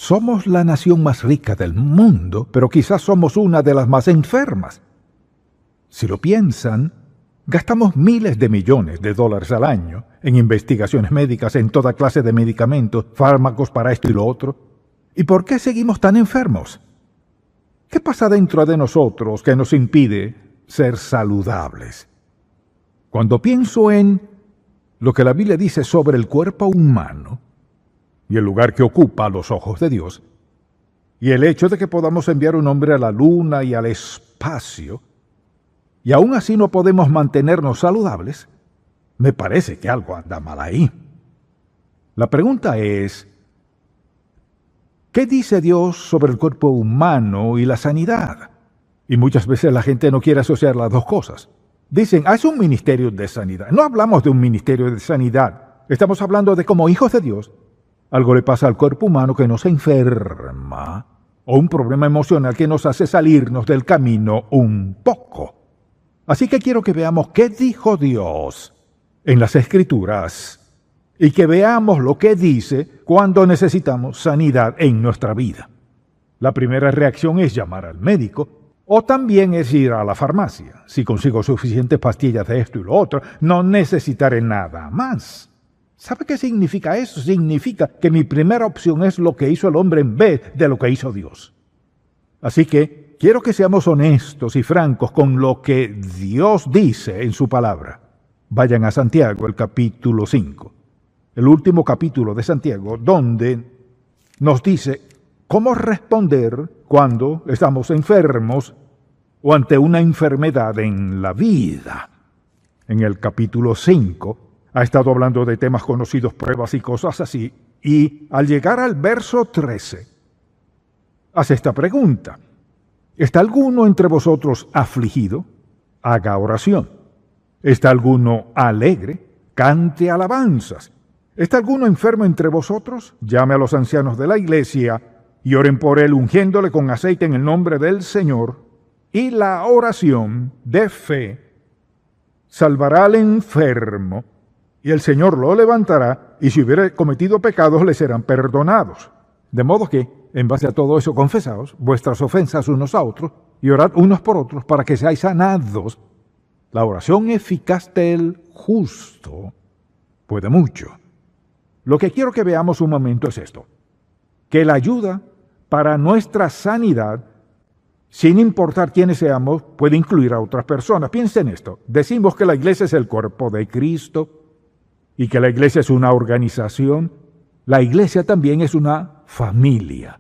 Somos la nación más rica del mundo, pero quizás somos una de las más enfermas. Si lo piensan, gastamos miles de millones de dólares al año en investigaciones médicas, en toda clase de medicamentos, fármacos para esto y lo otro. ¿Y por qué seguimos tan enfermos? ¿Qué pasa dentro de nosotros que nos impide ser saludables? Cuando pienso en lo que la Biblia dice sobre el cuerpo humano y el lugar que ocupa a los ojos de Dios, y el hecho de que podamos enviar un hombre a la luna y al espacio, y aún así no podemos mantenernos saludables, me parece que algo anda mal ahí. La pregunta es, ¿qué dice Dios sobre el cuerpo humano y la sanidad? Y muchas veces la gente no quiere asociar las dos cosas. Dicen, es un ministerio de sanidad. No hablamos de un ministerio de sanidad. Estamos hablando de como hijos de Dios. Algo le pasa al cuerpo humano que nos enferma, o un problema emocional que nos hace salirnos del camino un poco. Así que quiero que veamos qué dijo Dios en las Escrituras y que veamos lo que dice cuando necesitamos sanidad en nuestra vida. La primera reacción es llamar al médico, o también es ir a la farmacia. Si consigo suficientes pastillas de esto y lo otro, no necesitaré nada más. ¿Sabe qué significa eso? Significa que mi primera opción es lo que hizo el hombre en vez de lo que hizo Dios. Así que quiero que seamos honestos y francos con lo que Dios dice en su palabra. Vayan a Santiago, el capítulo 5, el último capítulo de Santiago, donde nos dice cómo responder cuando estamos enfermos o ante una enfermedad en la vida. En el capítulo 5 ha estado hablando de temas conocidos, pruebas y cosas así, y al llegar al verso 13, hace esta pregunta. ¿Está alguno entre vosotros afligido? Haga oración. ¿Está alguno alegre? Cante alabanzas. ¿Está alguno enfermo entre vosotros? Llame a los ancianos de la iglesia y oren por él, ungiéndole con aceite en el nombre del Señor. Y la oración de fe salvará al enfermo, y el Señor lo levantará, y si hubiere cometido pecados le serán perdonados. De modo que, en base a todo eso, confesaos vuestras ofensas unos a otros, y orad unos por otros para que seáis sanados. La oración eficaz del justo puede mucho. Lo que quiero que veamos un momento es esto, que la ayuda para nuestra sanidad, sin importar quiénes seamos, puede incluir a otras personas. Piensen en esto. Decimos que la iglesia es el cuerpo de Cristo y que la iglesia es una organización. La iglesia también es una familia.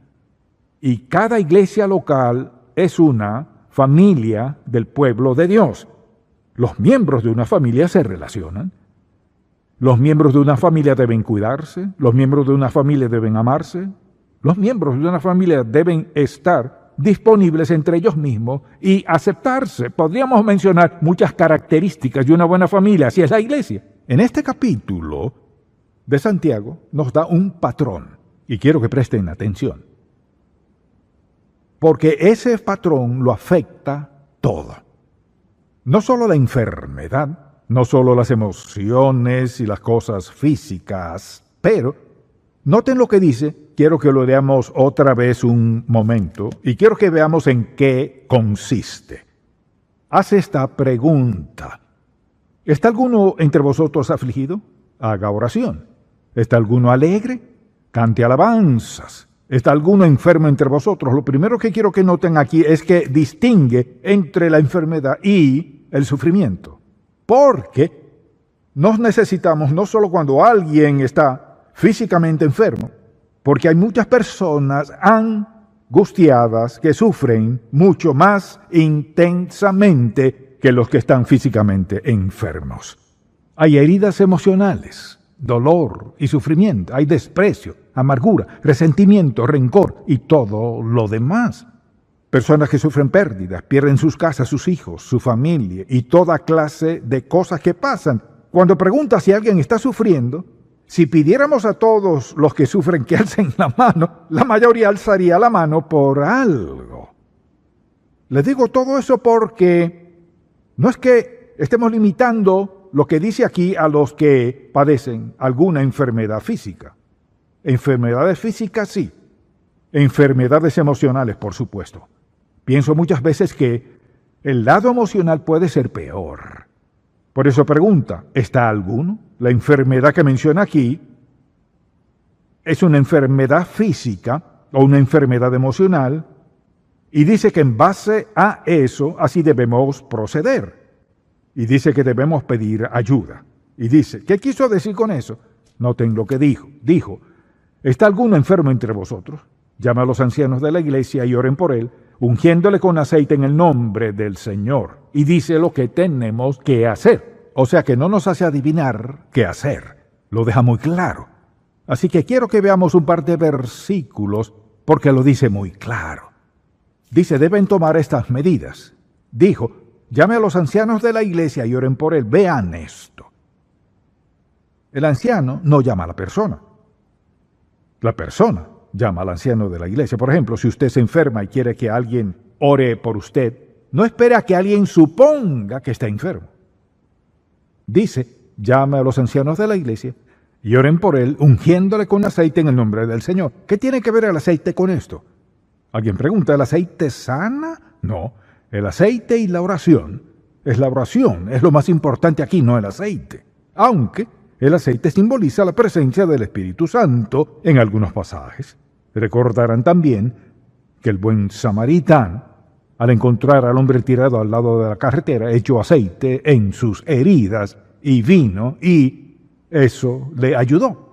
Y cada iglesia local es una familia del pueblo de Dios. Los miembros de una familia se relacionan. Los miembros de una familia deben cuidarse. Los miembros de una familia deben amarse. Los miembros de una familia deben estar disponibles entre ellos mismos y aceptarse. Podríamos mencionar muchas características de una buena familia, así es la iglesia. En este capítulo de Santiago nos da un patrón, y quiero que presten atención, porque ese patrón lo afecta todo. No solo la enfermedad, no solo las emociones y las cosas físicas, pero noten lo que dice. Quiero que lo leamos otra vez un momento y quiero que veamos en qué consiste. Hace esta pregunta. ¿Está alguno entre vosotros afligido? Haga oración. ¿Está alguno alegre? Cante alabanzas. ¿Está alguno enfermo entre vosotros? Lo primero que quiero que noten aquí es que distingue entre la enfermedad y el sufrimiento. Porque nos necesitamos no solo cuando alguien está físicamente enfermo, porque hay muchas personas angustiadas que sufren mucho más intensamente que los que están físicamente enfermos. Hay heridas emocionales, dolor y sufrimiento, hay desprecio, amargura, resentimiento, rencor y todo lo demás. Personas que sufren pérdidas, pierden sus casas, sus hijos, su familia y toda clase de cosas que pasan. Cuando preguntas si alguien está sufriendo, si pidiéramos a todos los que sufren que alcen la mano, la mayoría alzaría la mano por algo. Les digo todo eso porque no es que estemos limitando lo que dice aquí a los que padecen alguna enfermedad física. Enfermedades físicas sí, enfermedades emocionales, por supuesto. Pienso muchas veces que el lado emocional puede ser peor. Por eso pregunta, ¿está alguno? La enfermedad que menciona aquí es una enfermedad física o una enfermedad emocional, y dice que en base a eso así debemos proceder. Y dice que debemos pedir ayuda. Y dice, ¿qué quiso decir con eso? Noten lo que dijo. Dijo, ¿está alguno enfermo entre vosotros? Llama a los ancianos de la iglesia y oren por él, ungiéndole con aceite en el nombre del Señor. Y dice lo que tenemos que hacer. O sea que no nos hace adivinar qué hacer. Lo deja muy claro. Así que quiero que veamos un par de versículos porque lo dice muy claro. Dice, deben tomar estas medidas. Dijo, llame a los ancianos de la iglesia y oren por él. Vean esto. El anciano no llama a la persona. La persona llama al anciano de la iglesia. Por ejemplo, si usted se enferma y quiere que alguien ore por usted, no espere a que alguien suponga que está enfermo. Dice, llame a los ancianos de la iglesia y oren por él, ungiéndole con aceite en el nombre del Señor. ¿Qué tiene que ver el aceite con esto? Alguien pregunta, ¿el aceite sana? No, el aceite y la oración. Es la oración, es lo más importante aquí, no el aceite. Aunque el aceite simboliza la presencia del Espíritu Santo en algunos pasajes. Recordarán también que el buen samaritano, al encontrar al hombre tirado al lado de la carretera, echó aceite en sus heridas y vino, y eso le ayudó.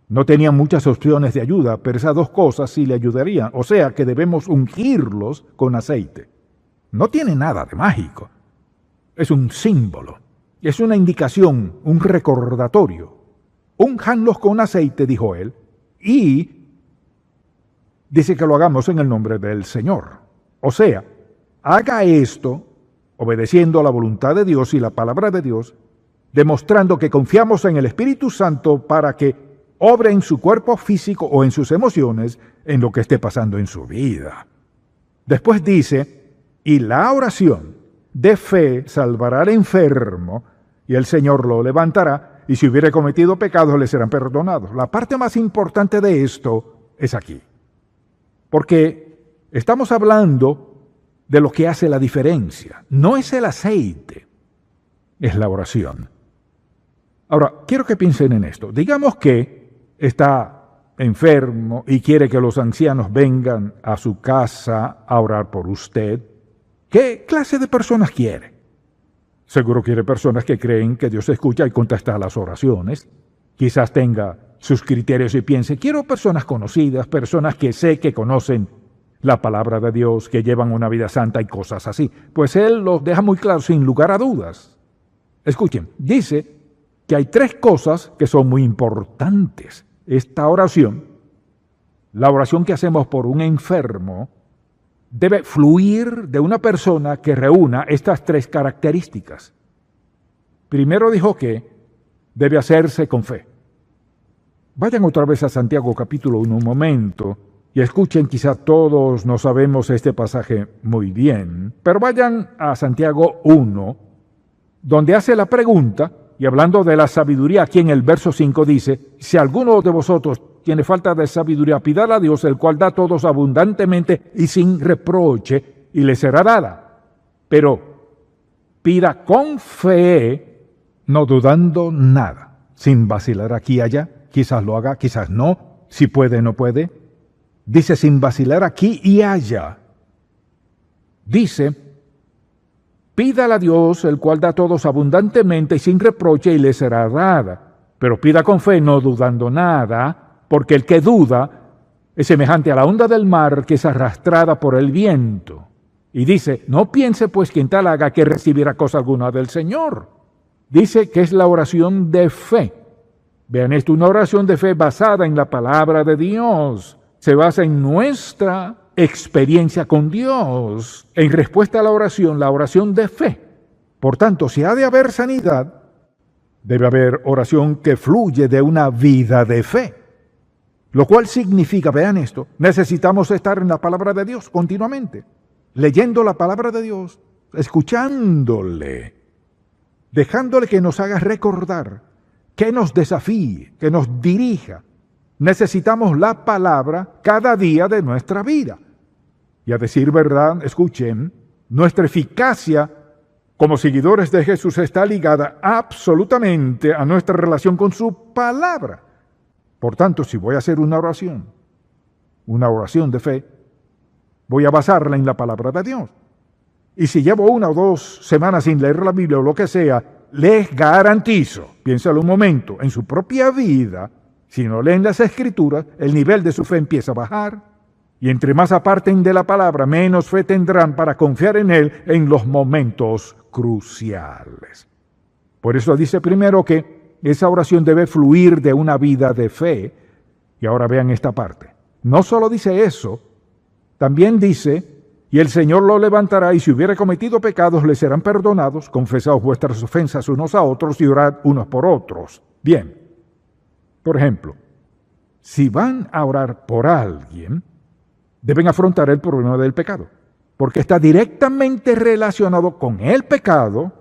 No tenían muchas opciones de ayuda, pero esas dos cosas sí le ayudarían. O sea que debemos ungirlos con aceite. No tiene nada de mágico. Es un símbolo. Es una indicación, un recordatorio. Únjanlos con aceite, dijo él, y dice que lo hagamos en el nombre del Señor. O sea, haga esto obedeciendo a la voluntad de Dios y la palabra de Dios, demostrando que confiamos en el Espíritu Santo para que obre en su cuerpo físico o en sus emociones, en lo que esté pasando en su vida. Después dice, y la oración de fe salvará al enfermo, y el Señor lo levantará, y si hubiere cometido pecados le serán perdonados. La parte más importante de esto es aquí, porque estamos hablando de lo que hace la diferencia. No es el aceite, es la oración. Ahora, quiero que piensen en esto. Digamos que está enfermo y quiere que los ancianos vengan a su casa a orar por usted. ¿Qué clase de personas quiere? Seguro quiere personas que creen que Dios escucha y contesta las oraciones. Quizás tenga sus criterios y piense, quiero personas conocidas, personas que sé que conocen la palabra de Dios, que llevan una vida santa y cosas así. Pues Él los deja muy claro, sin lugar a dudas. Escuchen, dice que hay tres cosas que son muy importantes. Esta oración, la oración que hacemos por un enfermo, debe fluir de una persona que reúna estas tres características. Primero dijo que debe hacerse con fe. Vayan otra vez a Santiago capítulo 1 un momento y escuchen, quizá todos no sabemos este pasaje muy bien, pero vayan a Santiago 1, donde hace la pregunta. Y hablando de la sabiduría, aquí en el verso 5 dice, si alguno de vosotros tiene falta de sabiduría, pídala a Dios, el cual da a todos abundantemente y sin reproche, y le será dada. Pero pida con fe, no dudando nada, sin vacilar aquí y allá, quizás lo haga, quizás no, si puede, no puede. Dice sin vacilar aquí y allá. Dice, pídala a Dios, el cual da a todos abundantemente y sin reproche, y le será dada. Pero pida con fe, no dudando nada, porque el que duda es semejante a la onda del mar que es arrastrada por el viento. Y dice, no piense pues quien tal haga que recibirá cosa alguna del Señor. Dice que es la oración de fe. Vean esto, una oración de fe basada en la palabra de Dios. Se basa en nuestra experiencia con Dios. En respuesta a la oración de fe. Por tanto, si ha de haber sanidad, debe haber oración que fluye de una vida de fe. Lo cual significa, vean esto, necesitamos estar en la palabra de Dios continuamente, leyendo la palabra de Dios, escuchándole, dejándole que nos haga recordar, que nos desafíe, que nos dirija, necesitamos la palabra cada día de nuestra vida. Y a decir verdad, escuchen, nuestra eficacia como seguidores de Jesús está ligada absolutamente a nuestra relación con su palabra. Por tanto, si voy a hacer una oración de fe, voy a basarla en la palabra de Dios. Y si llevo 1 o 2 semanas sin leer la Biblia o lo que sea, les garantizo, piénsalo un momento, en su propia vida, si no leen las Escrituras, el nivel de su fe empieza a bajar. Y entre más aparten de la palabra, menos fe tendrán para confiar en Él en los momentos cruciales. Por eso dice primero que esa oración debe fluir de una vida de fe. Y ahora vean esta parte. No solo dice eso, también dice, y el Señor lo levantará, y si hubiere cometido pecados, le serán perdonados. Confesaos vuestras ofensas unos a otros y orad unos por otros. Bien, por ejemplo, si van a orar por alguien, deben afrontar el problema del pecado, porque está directamente relacionado con el pecado,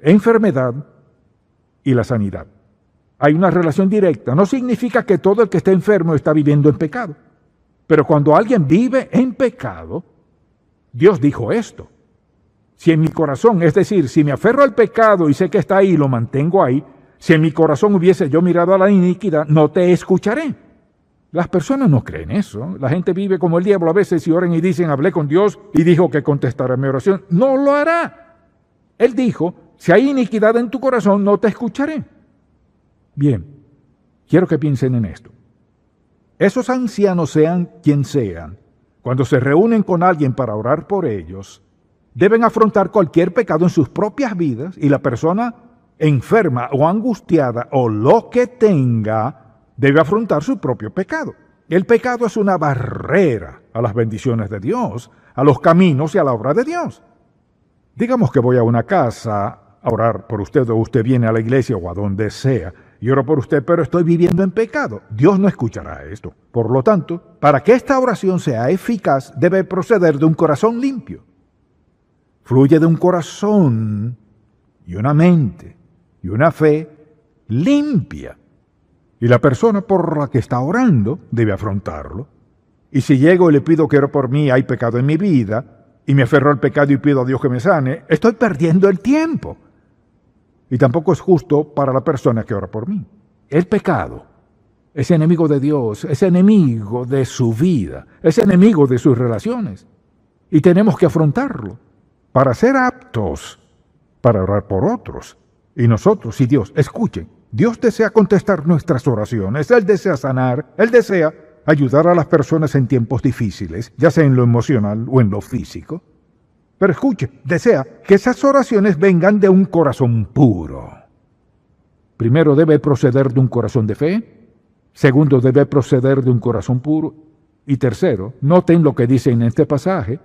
enfermedad y la sanidad. Hay una relación directa. No significa que todo el que está enfermo está viviendo en pecado, pero cuando alguien vive en pecado, Dios dijo esto: si en mi corazón, es decir, si me aferro al pecado y sé que está ahí y lo mantengo ahí, si en mi corazón hubiese yo mirado a la iniquidad, no te escucharé. Las personas no creen eso. La gente vive como el diablo a veces y oran y dicen, hablé con Dios y dijo que contestará mi oración. No lo hará. Él dijo, si hay iniquidad en tu corazón, no te escucharé. Bien, quiero que piensen en esto. Esos ancianos, sean quien sean, cuando se reúnen con alguien para orar por ellos, deben afrontar cualquier pecado en sus propias vidas, y la persona enferma o angustiada o lo que tenga debe afrontar su propio pecado. El pecado es una barrera a las bendiciones de Dios, a los caminos y a la obra de Dios. Digamos que voy a una casa a orar por usted, o usted viene a la iglesia o a donde sea, y oro por usted, pero estoy viviendo en pecado. Dios no escuchará esto. Por lo tanto, para que esta oración sea eficaz, debe proceder de un corazón limpio. Fluye de un corazón y una mente y una fe limpia. Y la persona por la que está orando debe afrontarlo. Y si llego y le pido que ore por mí, hay pecado en mi vida, y me aferro al pecado y pido a Dios que me sane, estoy perdiendo el tiempo. Y tampoco es justo para la persona que ora por mí. El pecado es enemigo de Dios, es enemigo de su vida, es enemigo de sus relaciones. Y tenemos que afrontarlo para ser aptos para orar por otros. Y nosotros, y Dios, escuchen, Dios desea contestar nuestras oraciones, Él desea sanar, Él desea ayudar a las personas en tiempos difíciles, ya sea en lo emocional o en lo físico. Pero escuche, desea que esas oraciones vengan de un corazón puro. Primero, debe proceder de un corazón de fe. Segundo, debe proceder de un corazón puro. Y tercero, noten lo que dice en este pasaje: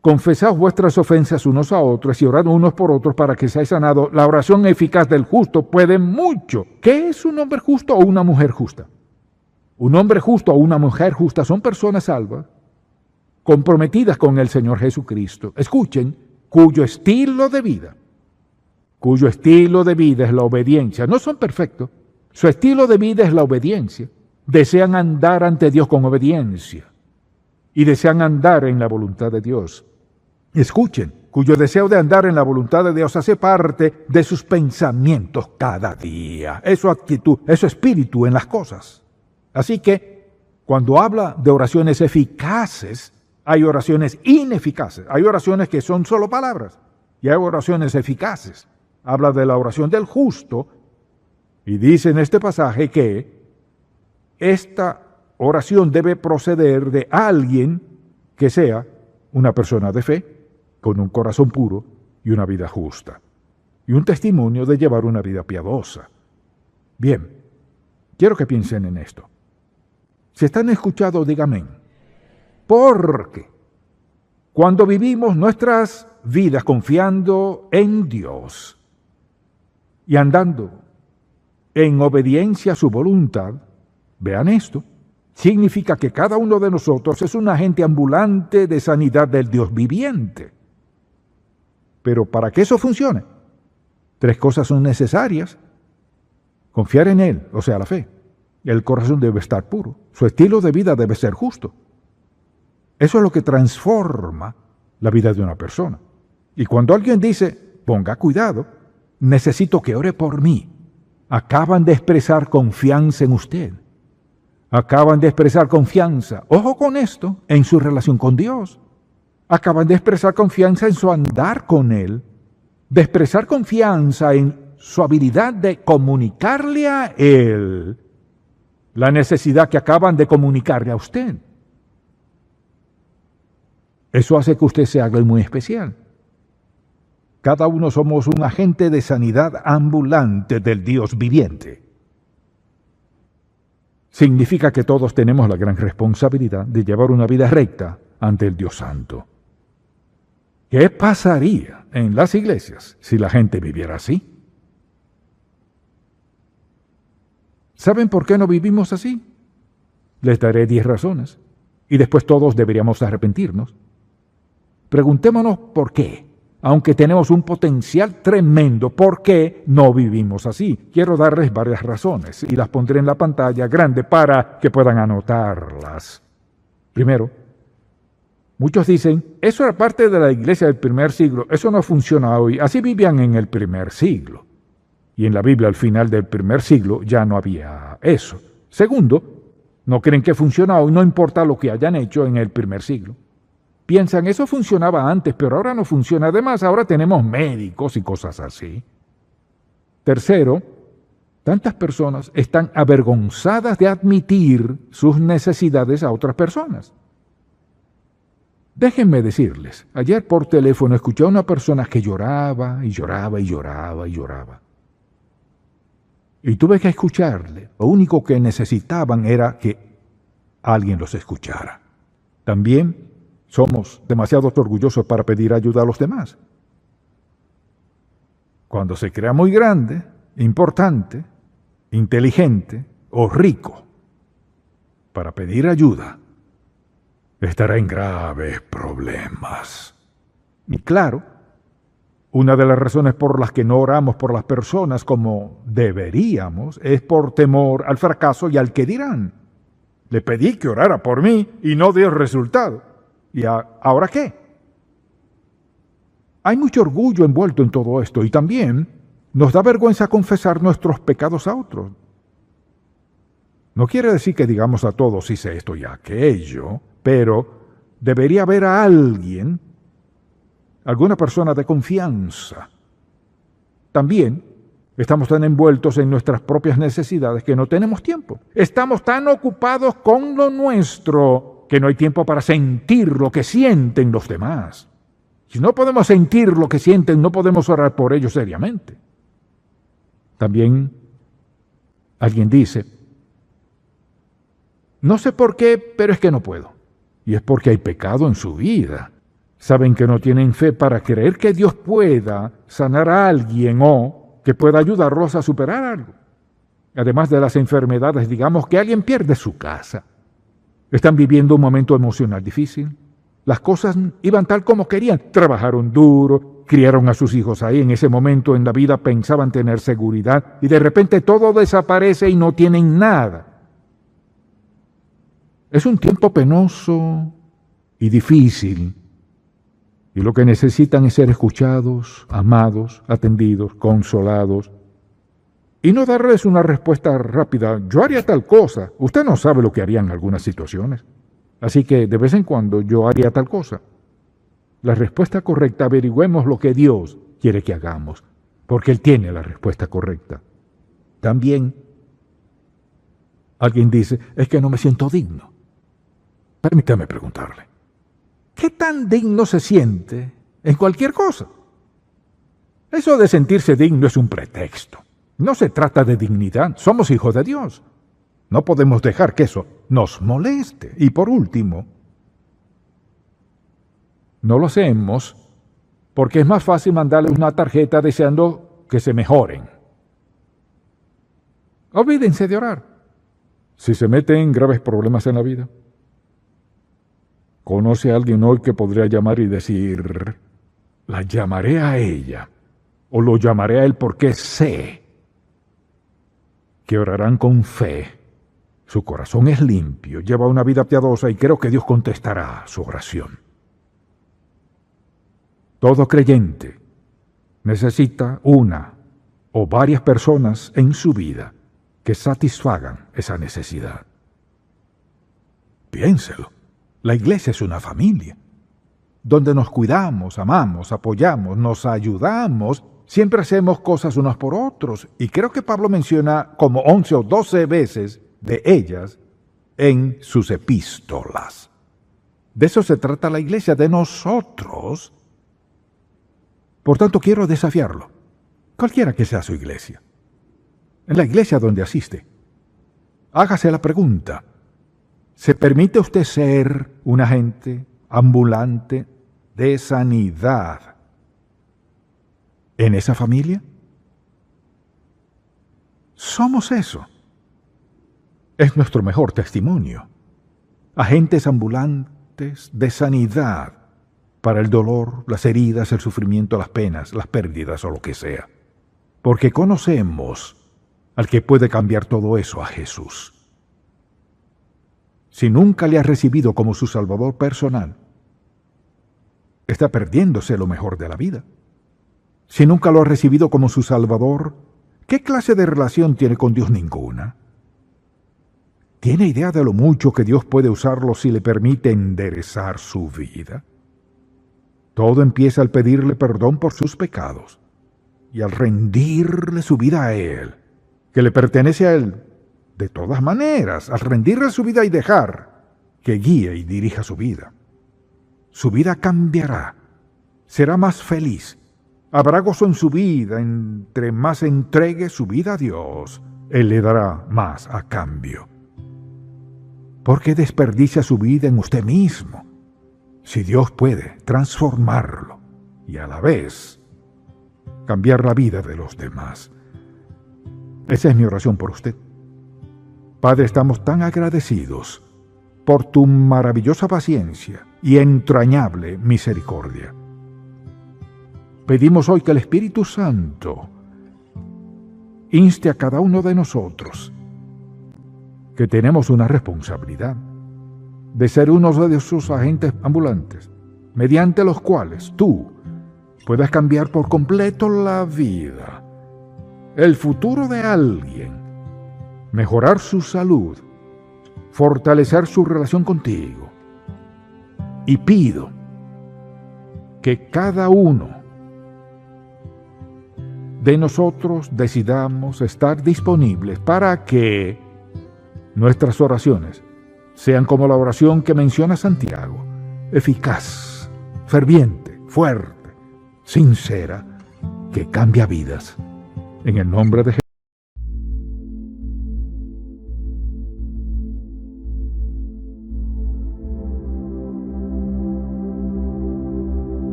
confesad vuestras ofensas unos a otros y orad unos por otros para que seáis sanados. La oración eficaz del justo puede mucho. ¿Qué es un hombre justo o una mujer justa? Un hombre justo o una mujer justa son personas salvas, comprometidas con el Señor Jesucristo. Escuchen, cuyo estilo de vida es la obediencia. No son perfectos. Su estilo de vida es la obediencia. Desean andar ante Dios con obediencia y desean andar en la voluntad de Dios. Escuchen, cuyo deseo de andar en la voluntad de Dios hace parte de sus pensamientos cada día. Es su actitud, es su espíritu en las cosas. Así que, cuando habla de oraciones eficaces, hay oraciones ineficaces. Hay oraciones que son solo palabras y hay oraciones eficaces. Habla de la oración del justo y dice en este pasaje que esta oración debe proceder de alguien que sea una persona de fe, con un corazón puro y una vida justa, y un testimonio de llevar una vida piadosa. Bien, quiero que piensen en esto. Si están escuchando, díganme. Porque cuando vivimos nuestras vidas confiando en Dios y andando en obediencia a su voluntad, vean esto, significa que cada uno de nosotros es un agente ambulante de sanidad del Dios viviente. Pero para que eso funcione, 3 cosas son necesarias: confiar en Él, o sea, la fe; El corazón debe estar puro. Su estilo de vida debe ser justo. Eso es lo que transforma la vida de una persona. Y cuando alguien dice, ponga cuidado, necesito que ore por mí, acaban de expresar confianza en usted. Acaban de expresar confianza, ojo con esto, en su relación con Dios. Acaban de expresar confianza en su andar con Él, de expresar confianza en su habilidad de comunicarle a Él la necesidad que acaban de comunicarle a usted. Eso hace que usted sea alguien muy especial. Cada uno somos un agente de sanidad ambulante del Dios viviente. Significa que todos tenemos la gran responsabilidad de llevar una vida recta ante el Dios Santo. ¿Qué pasaría en las iglesias si la gente viviera así? ¿Saben por qué no vivimos así? Les daré 10 razones y después todos deberíamos arrepentirnos. Preguntémonos por qué. Aunque tenemos un potencial tremendo, ¿por qué no vivimos así? Quiero darles varias razones y las pondré en la pantalla grande para que puedan anotarlas. Primero, muchos dicen, eso era parte de la iglesia del primer siglo, eso no funciona hoy, así vivían en el primer siglo. Y en la Biblia al final del primer siglo ya no había eso. Segundo, no creen que funciona hoy, no importa lo que hayan hecho en el primer siglo. Piensan, eso funcionaba antes, pero ahora no funciona. Además, ahora tenemos médicos y cosas así. Tercero, tantas personas están avergonzadas de admitir sus necesidades a otras personas. Déjenme decirles, ayer por teléfono escuché a una persona que lloraba y lloraba y lloraba y lloraba. Y tuve que escucarle. Lo único que necesitaban era que alguien los escuchara. También somos demasiado orgullosos para pedir ayuda a los demás. Cuando se crea muy grande, importante, inteligente o rico para pedir ayuda, estará en graves problemas. Y claro, una de las razones por las que no oramos por las personas como deberíamos es por temor al fracaso y al que dirán. Le pedí que orara por mí y no dio resultado. ¿Y ahora qué? Hay mucho orgullo envuelto en todo esto y también nos da vergüenza confesar nuestros pecados a otros. No quiere decir que digamos a todos hice esto y aquello, pero debería haber a alguien, alguna persona de confianza. También estamos tan envueltos en nuestras propias necesidades que no tenemos tiempo. Estamos tan ocupados con lo nuestro que no hay tiempo para sentir lo que sienten los demás. Si no podemos sentir lo que sienten, no podemos orar por ellos seriamente. También alguien dice, no sé por qué, pero es que no puedo. Y es porque hay pecado en su vida. Saben que no tienen fe para creer que Dios pueda sanar a alguien o que pueda ayudarlos a superar algo. Además de las enfermedades, digamos que alguien pierde su casa. Están viviendo un momento emocional difícil. Las cosas iban tal como querían. Trabajaron duro, criaron a sus hijos ahí. En ese momento en la vida pensaban tener seguridad y de repente todo desaparece y no tienen nada. Es un tiempo penoso y difícil. Y lo que necesitan es ser escuchados, amados, atendidos, consolados. Y no darles una respuesta rápida, yo haría tal cosa. Usted no sabe lo que haría en algunas situaciones. Así que de vez en cuando yo haría tal cosa. La respuesta correcta, averigüemos lo que Dios quiere que hagamos, porque Él tiene la respuesta correcta. También alguien dice, es que no me siento digno. Permítame preguntarle, ¿qué tan digno se siente en cualquier cosa? Eso de sentirse digno es un pretexto. No se trata de dignidad, somos hijos de Dios. No podemos dejar que eso nos moleste. Y por último, no lo hacemos porque es más fácil mandarles una tarjeta deseando que se mejoren. Olvídense de orar. Si se meten en graves problemas en la vida, ¿conoce a alguien hoy que podría llamar y decir, la llamaré a ella o lo llamaré a él porque sé que orarán con fe Su corazón es limpio, lleva una vida piadosa y creo que Dios contestará su oración. Todo creyente necesita una o varias personas en su vida que satisfagan esa necesidad. Piénselo, la iglesia es una familia, donde nos cuidamos, amamos, apoyamos, nos ayudamos, siempre hacemos cosas unos por otros, y creo que Pablo menciona como 11 o 12 veces de ellas en sus epístolas. De eso se trata la iglesia, de nosotros. Por tanto, quiero desafiarlo, cualquiera que sea su iglesia. En la iglesia donde asiste, hágase la pregunta: ¿se permite usted ser un agente ambulante de sanidad en esa familia? Somos eso. Es nuestro mejor testimonio. Agentes ambulantes de sanidad para el dolor, las heridas, el sufrimiento, las penas, las pérdidas o lo que sea. Porque conocemos al que puede cambiar todo eso, a Jesús. Si nunca le ha recibido como su Salvador personal, está perdiéndose lo mejor de la vida. Si nunca lo ha recibido como su Salvador, ¿qué clase de relación tiene con Dios? Ninguna. ¿Tiene idea de lo mucho que Dios puede usarlo si le permite enderezar su vida? Todo empieza al pedirle perdón por sus pecados y al rendirle su vida a Él, que le pertenece a Él. De todas maneras, al rendirle su vida y dejar que guíe y dirija su vida cambiará, será más feliz, habrá gozo en su vida. Entre más entregue su vida a Dios, Él le dará más a cambio. ¿Por qué desperdicia su vida en usted mismo, si Dios puede transformarlo y a la vez cambiar la vida de los demás? Esa es mi oración por usted. Padre, estamos tan agradecidos por tu maravillosa paciencia y entrañable misericordia. Pedimos hoy que el Espíritu Santo inste a cada uno de nosotros que tenemos una responsabilidad de ser uno de sus agentes ambulantes, mediante los cuales tú puedas cambiar por completo la vida, el futuro de alguien, mejorar su salud, fortalecer su relación contigo. Y pido que cada uno de nosotros decidamos estar disponibles para que nuestras oraciones sean como la oración que menciona Santiago: eficaz, ferviente, fuerte, sincera, que cambia vidas. En el nombre de Jesús.